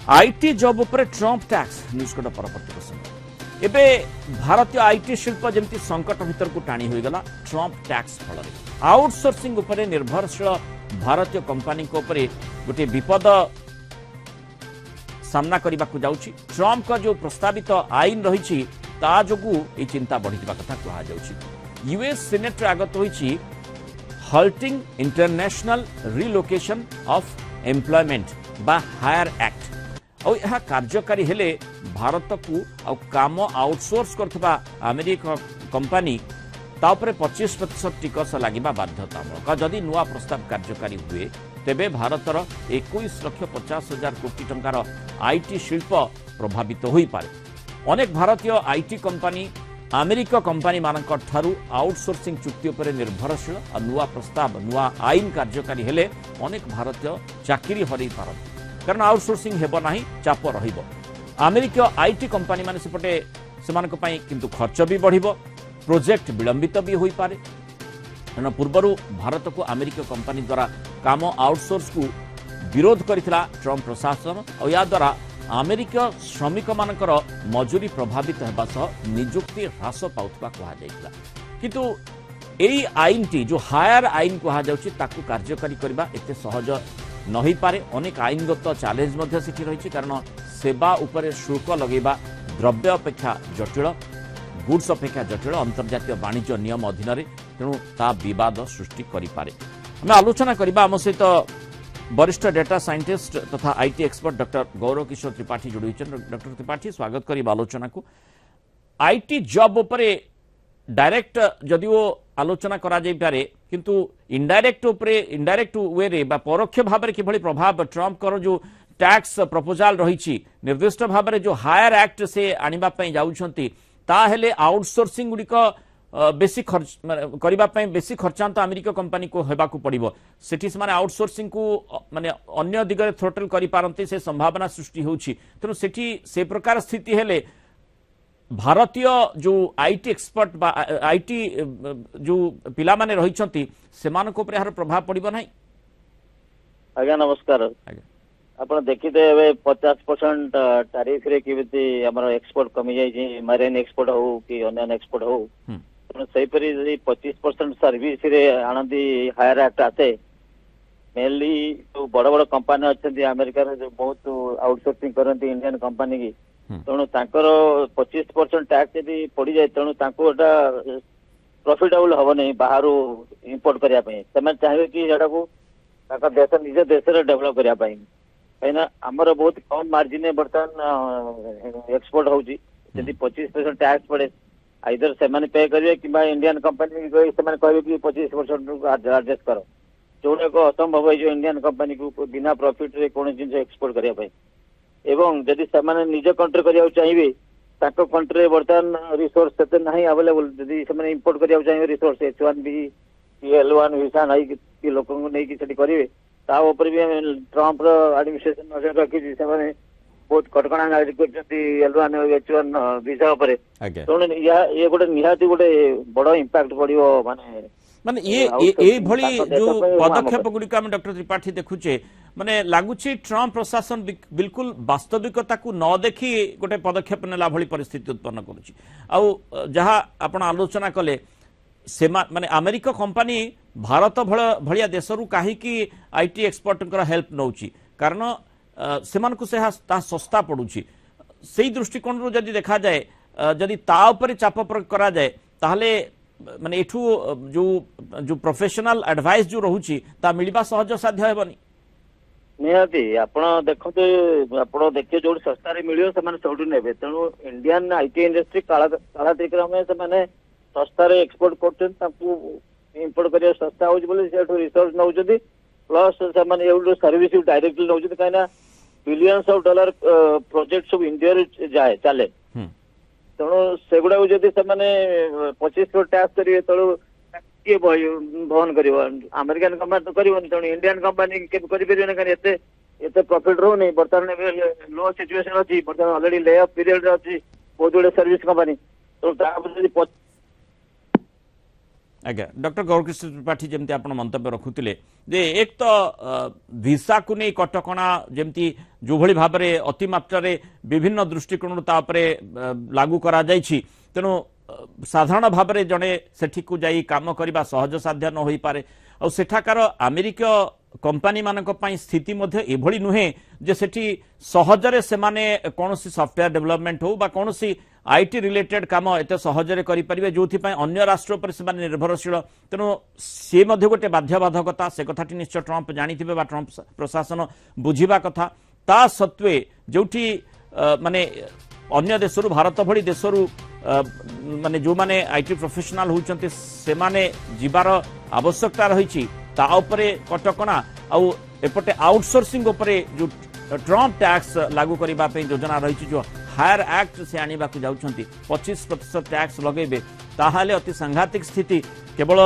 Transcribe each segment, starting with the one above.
IT job पर Trump tax news code परवर्ती प्रसंग एबे भारतीय आईटी शिल्प जमती संकट भीतर को टाणी हो गला ट्रंप टैक्स फल आउटसोर्सिंग उपरे निर्भरशील भारतीय कंपनी को उपरे गोटे विपद सामना करने को जाउछि। ट्रंप का जो प्रस्तावित आईन रही ता जोगु ये चिंता बढ़ी कथा कहुछि। यूएस सीनेट आगत होइछि halting international relocation of employment बा हायर एक्ट और यह कार्यकारी हेले भारत को काम आउटसोर्स करथबा अमेरिका कंपनी तापरे 25% टिकस लागिबा बाध्यतामूलक। जदि नुआ प्रस्ताव कार्यकारी हुए तेबे भारतर 21,50,000 कोटी टंकार आईटी शिल्प प्रभावित होई पारे। अनेक भारतीय आईटी कंपनी अमेरिका कंपनी मानक ठारू आउटसोर्सिंग चुक्ति उपरे निर्भरशील और नुआ प्रस्ताव नुआ आईन कार्यकारी हेले अनेक भारतीय चाकरी हरई पारती कारण आउटसोर्सिंग हेब नाही चाप रहिबो। अमेरिका आईटी कंपनी माने सेपटे सेमानक पई किंतु खर्च भी बढ़िबो प्रोजेक्ट विलंबित भी होई पारे। कारण पूर्वरु भारत को अमेरिका कंपनी द्वारा काम आउटसोर्स को विरोध करितला ट्रंप प्रशासन और या द्वारा अमेरिका श्रमिक मानकर मजूरी प्रभावित होगा सह निजुक्ति ह्रास पाउथबा कहा जाइतला। किंतु एई आईन टी जो हायर आईन कहा जाउछि ताकू कार्यकारी करबा एते सहज नही पारे। अनेक आईनगत चैलेंज मध्य सिठी रहिछि कारण सेवा उपरे शुल्क लगेबा द्रव्य अपेक्षा जटिल गुड्स अपेक्षा जटिल अंतर्जातीय वाणिज्य नियम अधीन तेणु ता विवाद सृष्टि करि पारे। आम आलोचना करबा आम सहित वरिष्ठ डेटा साइंटिस्ट तथा आईटी एक्सपर्ट डॉक्टर गौरव किशोर त्रिपाठी जोड़ी डॉक्टर त्रिपाठी स्वागत करी आलोचना को। आईटी जॉब उपरे डायरेक्ट जदिओ आलोचना करा जाई पारे किंतु इनडायरेक्ट वे रे बा परोक्ष भाव में किभली प्रभाव ट्रंप कर जो टैक्स प्रपोजल रही निर्दिष्ट भाव में जो हायर एक्ट से आनिबा पई जाउछंती ताहेले आउटसोर्सिंग गुड़िक बेसी खर्च करने बेसी खर्चांत अमेरिका कंपनी को हेबाकू पड़िबो। सेठी माने आउटसोर्सिंग को माने अन्य दिगरे थ्रोटल करि पारंती से संभावना सृष्टि होउछि। तेणु सेठी से प्रकार स्थिति हेले भारतीय जो आईटी एक्सपर्ट बा आईटी जो पिला माने रहिछंती सेमानको उपरे यार प्रभाव पड़िबो नाही। आज्ञा नमस्कार। आपण देखिते 50% टैरिफ रे किबती हमर एक्सपोर्ट कमी जाई मरीन एक्सपोर्ट हो कि अन्य एक्सपोर्ट हो सही परी 25% सर्विस रे आनंदी हायर एक्ट आते मेनली जो बड़ बड़ कंपनी अच्छे अमेरिका रे जो बहुत आउटसोर्सिंग करती इंडियन कंपनी की तेणु तांकर 25% टैक्स यदि पड़ जाए तेणु तांको एटा प्रॉफिटेबल हबो नहीं बाहर इंपोर्ट करिया पई सेमे चाहिए कि एटा को ताका देश निज देश रे डेवलप करिया पई कहीं आमर बहुत कम मार्जिन बर्तमान एक्सपोर्ट होची यदि 25% टैक्स पड़े आइदर से पे करेंगे कि इंडियन कंपनी कहे कि 25% एडजस्ट करो जोड़ा को असंभव है जो इंडियन कंपनी को बिना प्रॉफिट रे कौन जिन एक्सपोर्ट करने एवं जदि से निज कंट्री करा चाहिए ताको कंट्री बर्तमान रिसोर्स से नहीं अवेलेबल जदि से इंपोर्ट करा चाहिए रिसोर्स H1B L1 वीसा नहीं लोक नहीं करेंगे तापर भी ट्रंप एडमिनिस्ट्रेशन नजर रखी बहुत कटकणा नागरिक L1 H1 वीसा उपरे तेणु ये गोटे निहाती गोटे बड़ इंपैक्ट पड़ो माने माने ये भली जो पदक्षेप गुड़िक आम डॉक्टर त्रिपाठी देखुचे माने लगुच ट्रंप प्रशासन बिल्कुल वास्तविकता को न देखी गोटे पदक्षेप नेला भली परिस्थिति उत्पन्न करुच्ची। आउ जहाँ आपण आलोचना कले माने अमेरिका कंपनी भारत भलिया देशरू कहीं आईटी एक्सपर्ट हेल्प नौची कारण सेमानकु से सस्ता पड़ुची से दृष्टिकोण जदि देखा जाए जदि ता उपरे चाप प्रयोग करा जाए ताहले माने एठू जो प्रोफेशनल एडवाइस जो रहूची ता मिलबा सहज साध्य हेबनी निहाती आपण देखिए जो सस्ता रे मिलियो से माने सबटू नेबे तेणु इंडियन आईटी इंडस्ट्री कालातिक्रम में से सस्ता रे एक्सपोर्ट करते इंपोर्ट करिया सस्ता हो रिसोर्स नौ प्लस से सर्विस डायरेक्टली नौ कहीं बिलियंस ऑफ डॉलर प्रोजेक्ट सब इंडिया जाए चले तेणु सेगुड़ा जदि से 25% टैक्स करेंगे तेणु किए बहन कर अमेरिकन कंपनी तो करनी तेणु इंडियन कंपनी करें कहीं एत प्रॉफिट रोनी बर्तमान लो सिचुएशन अच्छी बर्तमान ऑलरेडी ले ऑफ पीरियड अच्छी बहुत गुड़े सर्विस कंपनी तेणु आज्ञा डॉक्टर गौरकृष्ण त्रिपाठी जमती आप मंतव्य रखुले जे एक तो भिसा को नहीं कटकणा जमती जो भली भाव में अतिमात्रा विभिन्न दृष्टिकोण लागू करा जायछि तेणु साधारण भाव में जड़े सेठी को जाई काम करने सहज साध्य न हो पारे और सेठाकार अमेरिक कंपनी मानक पई स्थिति मध्य एभली नुहे जे सेठी सहजरे से माने कोनोसी सॉफ्टवेयर डेवलपमेंट हो बा कोनोसी आईटी रिलेटेड काम एते सहजरे करि परिबे जोथि पई अन्य राष्ट्र पर से माने निर्भरशील तेणु से मध्य गोटे बाध्यबाधकता से कथाटी निश्चय ट्रंप जानिथिबे बा ट्रंप प्रशासन बुझिबा कथा ता सत्वे जोठी माने अन्य देशरु भारत भली देशरु माने जो माने आईटी प्रोफेशनल होचंती से माने जिबार आवश्यकता रही ता उपरे कटकणा आउ एपटे आउटसोर्सिंग उपरे जो ट्रंप टैक्स लागू करबा पे योजना रही जो हायर एक्ट से आनिबा को जाउछंती 25% टैक्स लगेबे ताहाले अति सांघातिक स्थिति केवल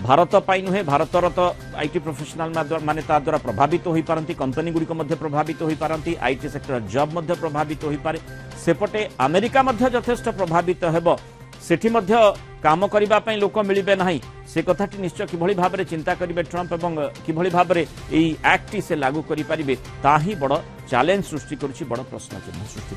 भारत पाई नुहे भारतर तो आईटी प्रोफेशनल माने ता द्वारा प्रभावित होई पारंती कंपनी गुडी को मध्य प्रभावित होई पारंती आईटी सेक्टर जॉब मध्य प्रभावित होई पारे सेपटे अमेरिका मध्य यथेष्ट प्रभावित हेबो सेठी मध्य काम करबा पई लोक मिलिबे नाही से कथाटी निश्चय किभली भाव में चिंता करिवे ट्रंप एवं किभली भाव में एई एक्ट से लागू करि परिबे ताही बड़ चैलेंज सृष्टि करूछि बड़ प्रश्न चिन्ह सृष्टि